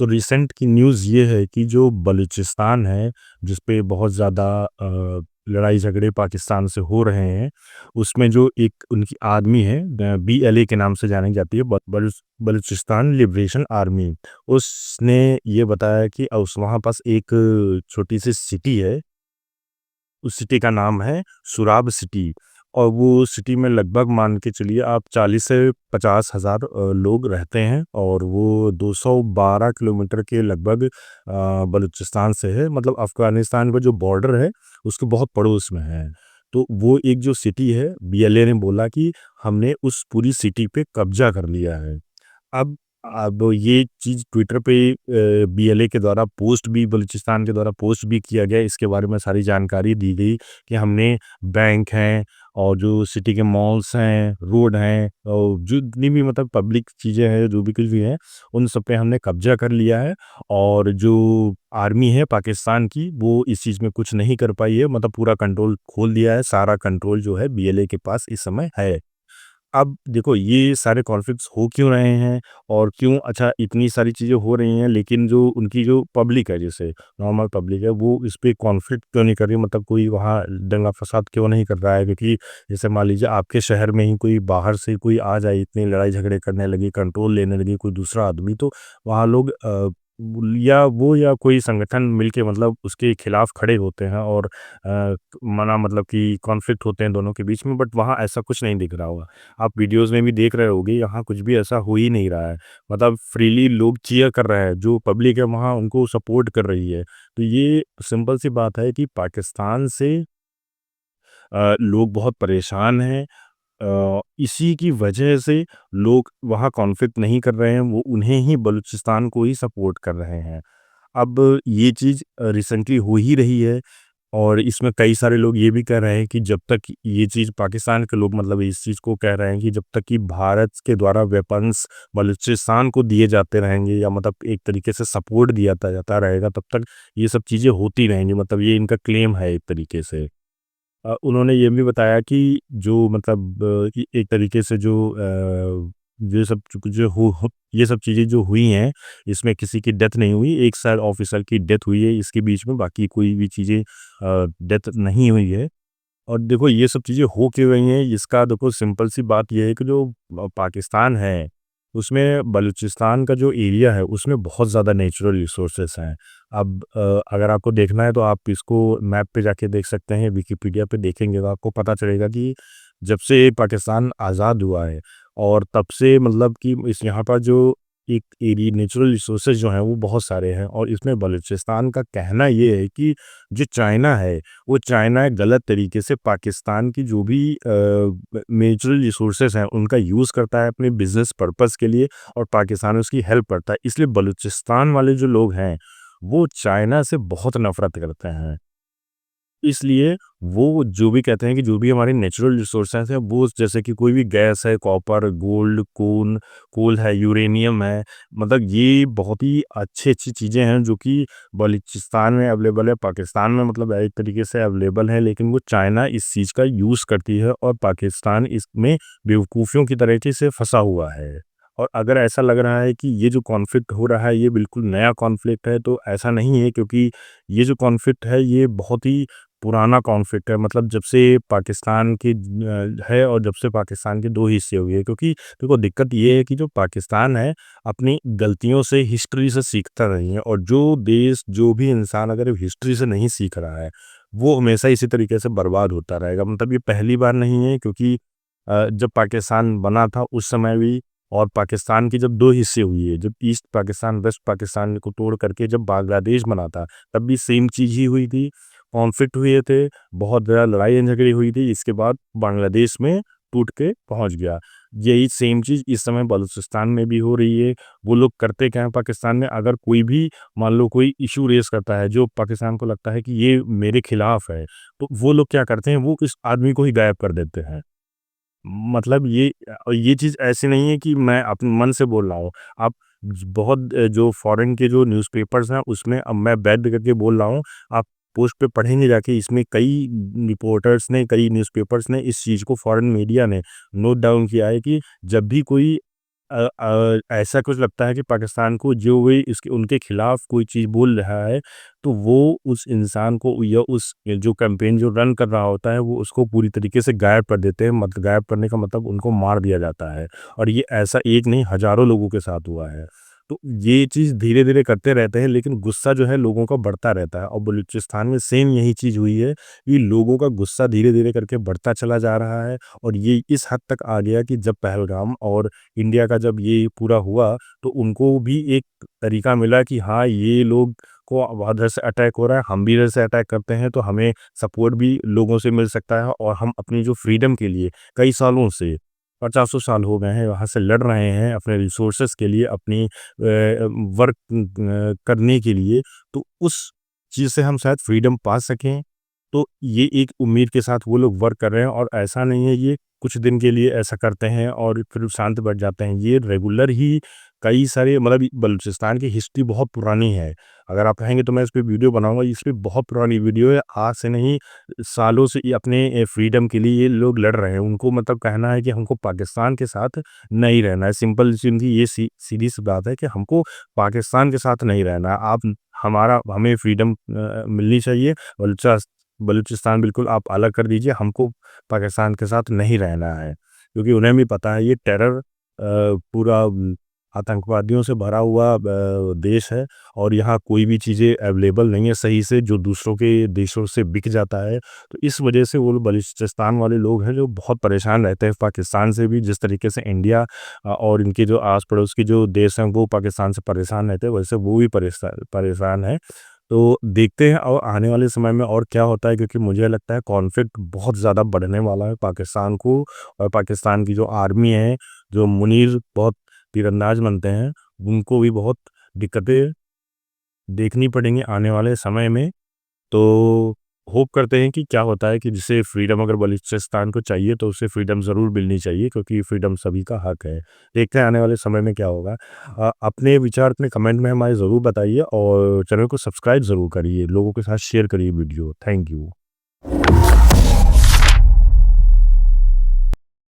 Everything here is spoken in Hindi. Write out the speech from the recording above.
तो रिसेंट की न्यूज़ ये है कि जो बलूचिस्तान है, जिस पे बहुत ज़्यादा लड़ाई झगड़े पाकिस्तान से हो रहे हैं, उसमें जो एक उनकी आर्मी है बीएलए के नाम से जानी जाती है, बलूचिस्तान लिबरेशन आर्मी। उसने ये बताया कि उस वहाँ पास एक छोटी-सी सिटी है, उस सिटी का नाम है सुराब सिटी। और वो सिटी में लगभग मान के चलिए आप 40 से 50 हज़ार लोग रहते हैं, और वो 212 किलोमीटर के लगभग बलूचिस्तान से है, मतलब अफ़गानिस्तान का जो बॉर्डर है, उसके बहुत पड़ोस में है। तो वो एक जो सिटी है, बीएलए ने बोला कि हमने उस पूरी सिटी पे कब्ज़ा कर लिया है। अब ये चीज़ ट्विटर पे बीएलए के द्वारा पोस्ट भी बलूचिस्तान के द्वारा पोस्ट भी किया गया। इसके बारे में सारी जानकारी दी गई कि हमने बैंक हैं और जो सिटी के मॉल्स हैं, रोड हैं, और जितनी भी मतलब पब्लिक चीज़ें हैं, जो भी कुछ भी है, उन सब पे हमने कब्ज़ा कर लिया है। और जो आर्मी है पाकिस्तान की, वो इस चीज़ में कुछ नहीं कर पाई है, मतलब पूरा कंट्रोल खोल दिया है। सारा कंट्रोल जो है बीएलए के पास इस समय है। अब देखो ये सारे कॉन्फ्लिक्ट्स हो क्यों रहे हैं और क्यों अच्छा इतनी सारी चीज़ें हो रही हैं, लेकिन जो उनकी जो पब्लिक है, जैसे नॉर्मल पब्लिक है, वो इस पे कॉन्फ्लिक्ट क्यों नहीं कर रही, मतलब कोई वहाँ दंगा फसाद क्यों नहीं कर रहा है? क्योंकि जैसे मान लीजिए आपके शहर में ही कोई बाहर से कोई आ जाए, इतनी लड़ाई झगड़े करने लगे, कंट्रोल लेने लगे कोई दूसरा आदमी, तो वहाँ लोग या कोई संगठन मिलके मतलब उसके खिलाफ खड़े होते हैं, और मना मतलब कि कॉन्फ्लिक्ट होते हैं दोनों के बीच में, बट वहाँ ऐसा कुछ नहीं दिख रहा होगा। आप वीडियोज़ में भी देख रहे होंगे, यहाँ कुछ भी ऐसा हो ही नहीं रहा है। मतलब फ्रीली लोग चीयर कर रहे हैं, जो पब्लिक है वहाँ उनको सपोर्ट कर रही है। तो ये सिंपल सी बात है कि पाकिस्तान से लोग बहुत परेशान हैं। इसी की वजह से लोग वहाँ कॉन्फ्लिक्ट नहीं कर रहे हैं, वो उन्हें ही बलूचिस्तान को ही सपोर्ट कर रहे हैं। अब ये चीज़ रिसेंटली हो ही रही है, और इसमें कई सारे लोग ये भी कह रहे हैं कि जब तक ये चीज़ पाकिस्तान के लोग मतलब इस चीज़ को कह रहे हैं कि जब तक कि भारत के द्वारा वेपन्स बलूचिस्तान को दिए जाते रहेंगे, या मतलब एक तरीके से सपोर्ट दिया जाता रहेगा, तब तक ये सब चीज़ें होती रहेंगी, मतलब ये इनका क्लेम है एक तरीके से। उन्होंने ये भी बताया कि जो मतलब एक तरीके से जो ये सब जो ये सब चीज़ें जो हुई हैं, इसमें किसी की डेथ नहीं हुई, एक शायद ऑफिसर की डेथ हुई है इसके बीच में, बाकी कोई भी चीज़ें डेथ नहीं हुई है। और देखो ये सब चीज़ें हो क्यों रही हैं, इसका देखो सिंपल सी बात ये है कि जो पाकिस्तान है, उसमें बलूचिस्तान का जो एरिया है, उसमें बहुत ज़्यादा नेचुरल रिसोर्सेस हैं। अब अगर आपको देखना है तो आप इसको मैप पे जाके देख सकते हैं, विकिपीडिया पे देखेंगे तो आपको पता चलेगा कि जब से पाकिस्तान आज़ाद हुआ है, और तब से मतलब कि इस यहाँ पर जो एक एरिया नेचुरल रिसोर्सेज जो हैं वो बहुत सारे हैं, और इसमें बलूचिस्तान का कहना ये है कि जो चाइना है, वो चाइना गलत तरीके से पाकिस्तान की जो भी नेचुरल रिसोर्सेज हैं उनका यूज़ करता है अपने बिजनेस पर्पस के लिए, और पाकिस्तान उसकी हेल्प करता है। इसलिए बलूचिस्तान वाले जो लोग हैं, वो चाइना से बहुत नफरत करते हैं। इसलिए वो जो भी कहते हैं कि जो भी हमारे नेचुरल रिसोर्सेज हैं, वो जैसे कि कोई भी गैस है, कॉपर, गोल्ड, कोल है, यूरेनियम है, मतलब ये बहुत ही अच्छी-अच्छी चीज़ें हैं जो कि बलूचिस्तान में अवेलेबल है, पाकिस्तान में मतलब एक तरीके से अवेलेबल है, लेकिन वो चाइना इस चीज़ का यूज़ करती है, और पाकिस्तान इसमें बेवकूफ़ियों की तरीके से फँसा हुआ है। और अगर ऐसा लग रहा है कि ये जो कॉन्फ्लिक्ट हो रहा है, ये बिल्कुल नया कॉन्फ्लिक्ट है, तो ऐसा नहीं है, क्योंकि ये जो कॉन्फ्लिक्ट है, ये बहुत ही पुराना कॉन्फ्लिक्ट है, मतलब जब से पाकिस्तान की है, और जब से पाकिस्तान के 2 हिस्से हुए हैं, क्योंकि देखो दिक्कत ये है कि जो पाकिस्तान है, अपनी गलतियों से, हिस्ट्री से सीखता नहीं है, और जो देश, जो भी इंसान अगर हिस्ट्री से नहीं सीख रहा है, वो हमेशा इसी तरीके से बर्बाद होता रहेगा। मतलब ये पहली बार नहीं है, क्योंकि जब पाकिस्तान बना था उस समय भी, और पाकिस्तान की जब 2 हिस्से हुई है, जब ईस्ट पाकिस्तान, वेस्ट पाकिस्तान को तोड़ करके जब बांग्लादेश बना था, तब भी सेम चीज़ ही हुई थी। कॉन्फ्लिक्ट हुए थे, बहुत ज़्यादा लड़ाई झगड़ी हुई थी, इसके बाद बांग्लादेश में टूट के पहुँच गया। यही सेम चीज़ इस समय बलूचिस्तान में भी हो रही है। वो लोग करते क्या हैं पाकिस्तान में, अगर कोई भी मान लो कोई इश्यू रेज़ करता है, जो पाकिस्तान को लगता है कि ये मेरे खिलाफ है, तो वो लोग क्या करते हैं, वो इस आदमी को ही गायब कर देते हैं। मतलब ये चीज़ ऐसी नहीं है कि मैं अपने मन से बोल रहा हूँ। आप बहुत जो फ़ॉरेन के जो न्यूज़पेपर्स हैं, उसमें अब मैं बैठ करके बोल रहा हूँ, आप पोस्ट पे पढ़ेंगे जाके, इसमें कई रिपोर्टर्स ने, कई न्यूज़पेपर्स ने इस चीज़ को, फ़ॉरेन मीडिया ने नोट डाउन किया है कि जब भी कोई ऐसा कुछ लगता है कि पाकिस्तान को जो भी इसके उनके खिलाफ कोई चीज़ बोल रहा है, तो वो उस इंसान को या उस जो कैंपेन जो रन कर रहा होता है, वो उसको पूरी तरीके से गायब कर देते हैं। मत गायब करने का मतलब उनको मार दिया जाता है और ये ऐसा एक नहीं हज़ारों लोगों के साथ हुआ है। तो ये चीज़ धीरे-धीरे करते रहते हैं, लेकिन गुस्सा जो है लोगों का बढ़ता रहता है और बलूचिस्तान में सेम यही चीज़ हुई है कि लोगों का गुस्सा धीरे-धीरे करके बढ़ता चला जा रहा है और ये इस हद तक आ गया कि जब पहलगाम और इंडिया का जब ये पूरा हुआ, तो उनको भी एक तरीका मिला कि हाँ, ये लोग को अब इधर से अटैक हो रहा है, हम भी इधर से अटैक करते हैं, तो हमें सपोर्ट भी लोगों से मिल सकता है और हम अपनी जो फ्रीडम के लिए कई सालों से पचासों साल हो गए हैं, वहाँ से लड़ रहे हैं अपने रिसोर्सेज़ के लिए, अपनी वर्क करने के लिए, तो उस चीज़ से हम शायद फ्रीडम पा सकें। तो ये एक उम्मीद के साथ वो लोग वर्क कर रहे हैं और ऐसा नहीं है ये कुछ दिन के लिए ऐसा करते हैं और फिर शांत बैठ जाते हैं। ये रेगुलर ही कई सारे मतलब बलूचिस्तान की हिस्ट्री बहुत पुरानी है। अगर आप कहेंगे तो मैं इस पे वीडियो बनाऊँगा, इस पे बहुत पुरानी वीडियो है। आज से नहीं सालों से ये अपने फ्रीडम के लिए ये लोग लड़ रहे हैं। उनको मतलब कहना है कि हमको पाकिस्तान के साथ नहीं रहना है। सिंपल सी उनकी ये सीधी सी बात है कि हमको पाकिस्तान के साथ नहीं रहना है। आप हमारा हमें फ्रीडम मिलनी चाहिए। बलूचिस बलूचिस्तान बिल्कुल आप अलग कर दीजिए, हमको पाकिस्तान के साथ नहीं रहना है। क्योंकि उन्हें भी पता है ये टेरर पूरा आतंकवादियों से भरा हुआ देश है और यहाँ कोई भी चीज़ें अवेलेबल नहीं है सही से जो दूसरों के देशों से बिक जाता है। तो इस वजह से वो बलूचिस्तान वाले लोग हैं जो बहुत परेशान रहते हैं पाकिस्तान से भी, जिस तरीके से इंडिया और इनके जो आस-पड़ोस के जो देश हैं वो पाकिस्तान से परेशान रहते हैं, वैसे वो भी परेशान हैं। तो देखते हैं और आने वाले समय में और क्या होता है, क्योंकि मुझे लगता है कॉन्फ्लिक्ट बहुत ज़्यादा बढ़ने वाला है पाकिस्तान को और पाकिस्तान की जो आर्मी है, जो मुनीर बहुत तीरंदाज बनते हैं, उनको भी बहुत दिक्कतें देखनी पड़ेंगी आने वाले समय में। तो होप करते हैं कि क्या होता है कि जिसे फ्रीडम अगर बलूचिस्तान को चाहिए तो उसे फ्रीडम ज़रूर मिलनी चाहिए, क्योंकि फ्रीडम सभी का हक है। देखते हैं आने वाले समय में क्या होगा। अपने विचार अपने कमेंट में हमारे ज़रूर बताइए और चैनल को सब्सक्राइब ज़रूर करिए, लोगों के साथ शेयर करिए वीडियो। Thank you.